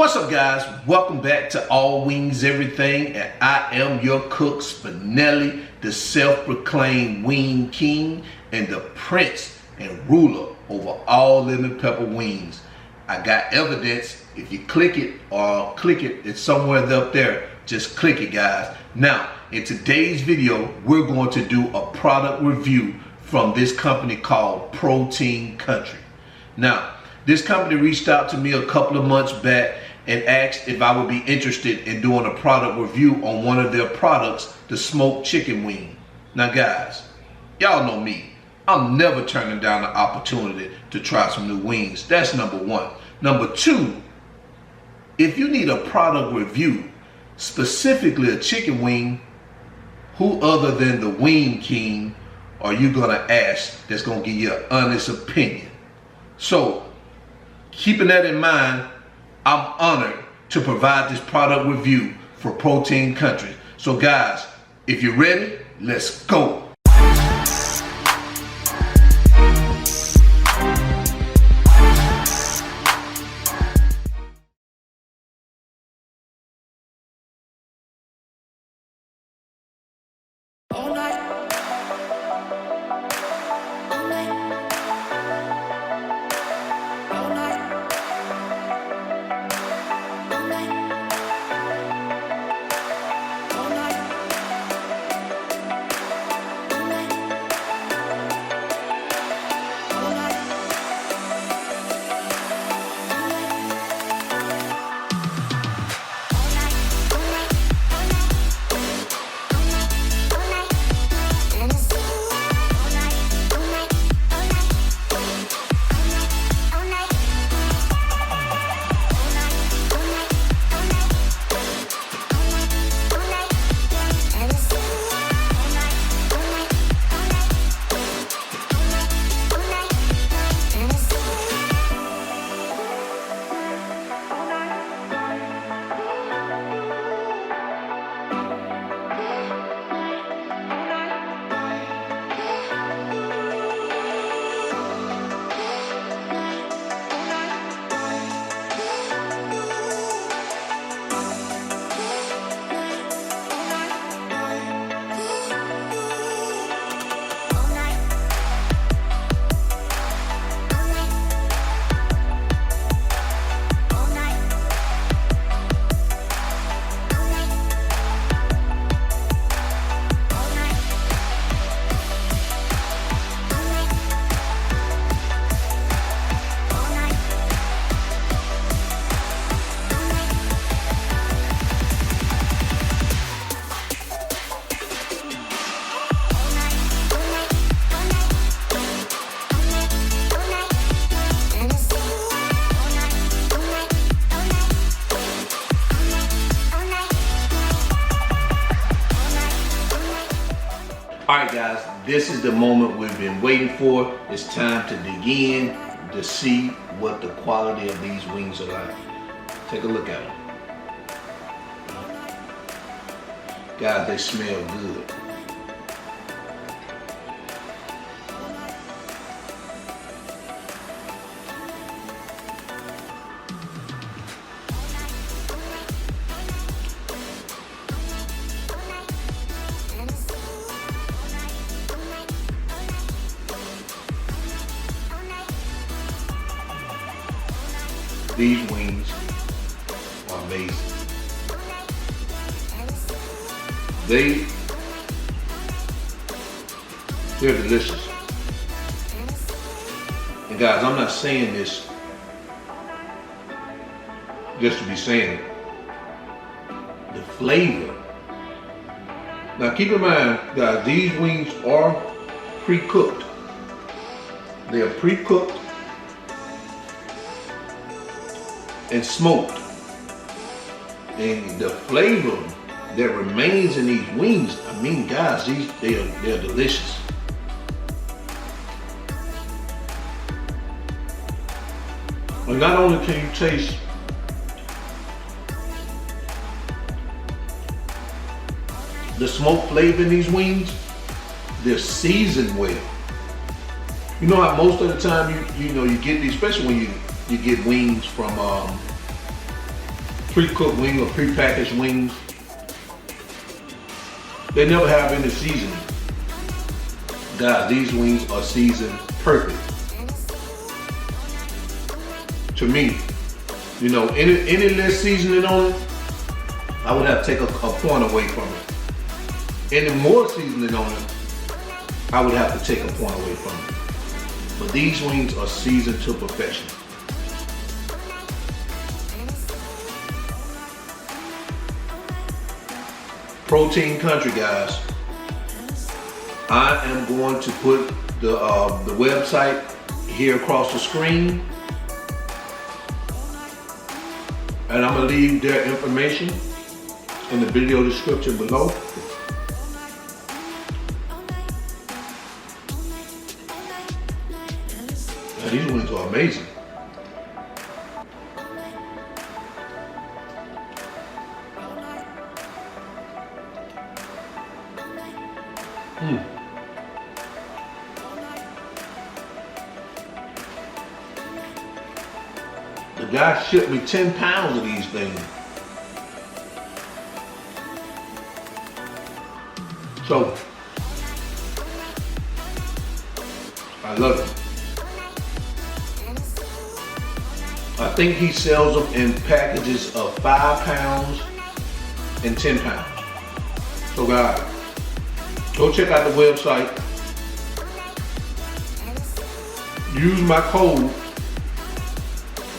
What's up, guys? Welcome back to All Wings Everything, and I am your cook, Spinelli, the self-proclaimed wing king and the prince and ruler over all lemon pepper wings. I got evidence. If you click it, it's somewhere up there. Just click it, guys. Now, in today's video, we're going to do a product review from this company called Protein Country. Now, this company reached out to me a couple of months back and asked if I would be interested in doing a product review on one of their products, the smoked chicken wing. Now guys, y'all know me. I'm never turning down the opportunity to try some new wings. That's number one. Number two, if you need a product review, specifically a chicken wing, who other than the Wing King are you gonna ask that's gonna give you an honest opinion? So, keeping that in mind, I'm honored to provide this product review for Protein Country. So guys, if you're ready, let's go. Alright guys, this is the moment we've been waiting for. It's time to dig in to see what the quality of these wings are like. Take a look at them. Guys, they smell good. These wings are amazing. They're delicious. And guys, I'm not saying this just to be saying it. The flavor. Now keep in mind, guys, these wings are pre-cooked. They are pre-cooked and smoked, and the flavor that remains in these wings, I mean guys, they're delicious. And not only can you taste the smoke flavor in these wings, they're seasoned well. You know how most of the time you get these, especially when you get wings from pre-cooked wings or pre-packaged wings. They never have any seasoning. Guys, these wings are seasoned perfect. To me, you know, any less seasoning on it, I would have to take a point away from it. Any more seasoning on it, I would have to take a point away from it. But these wings are seasoned to perfection. Protein Country, guys. I am going to put the website here across the screen, and I'm gonna leave their information in the video description below. Now, these wings are amazing. The guy shipped me 10 pounds of these things. So, I love it. I think he sells them in packages of 5 pounds and 10 pounds. So guys, go check out the website. Use my code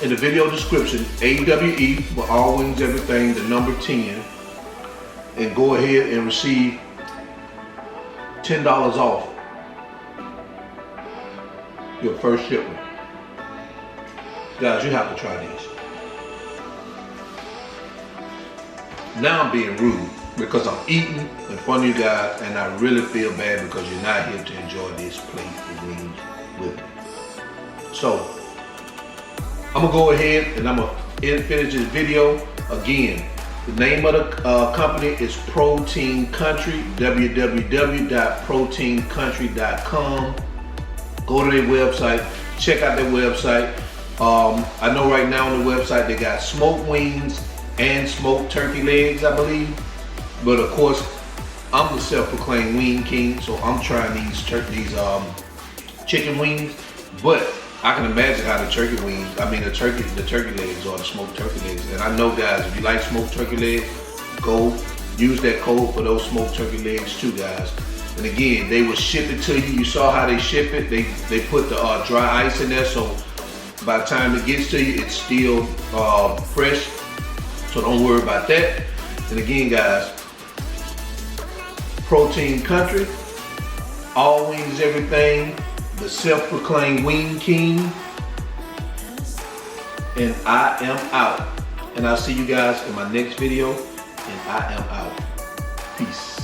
in the video description, AWE, for all wings, everything, the number 10, and go ahead and receive $10 off your first shipment. Guys, you have to try these. Now I'm being rude because I'm eating in front of you guys, and I really feel bad because you're not here to enjoy this plate of wings with me. So, I'm gonna go ahead and I'm gonna finish this video. Again, the name of the company is Protein Country, www.proteincountry.com. Go to their website, check out their website. I know right now on the website they got smoked wings and smoked turkey legs, I believe. But of course, I'm the self-proclaimed wing king, so I'm trying these chicken wings. But I can imagine how the turkey legs or the smoked turkey legs. And I know, guys, if you like smoked turkey legs, go use that code for those smoked turkey legs too, guys. And again, they will ship it to you. You saw how they ship it. They put the dry ice in there, so by the time it gets to you, it's still fresh. So don't worry about that. And again, guys, Protein Country, all wings, everything, the self-proclaimed wing king, and I am out. And I'll see you guys in my next video, and I am out. Peace.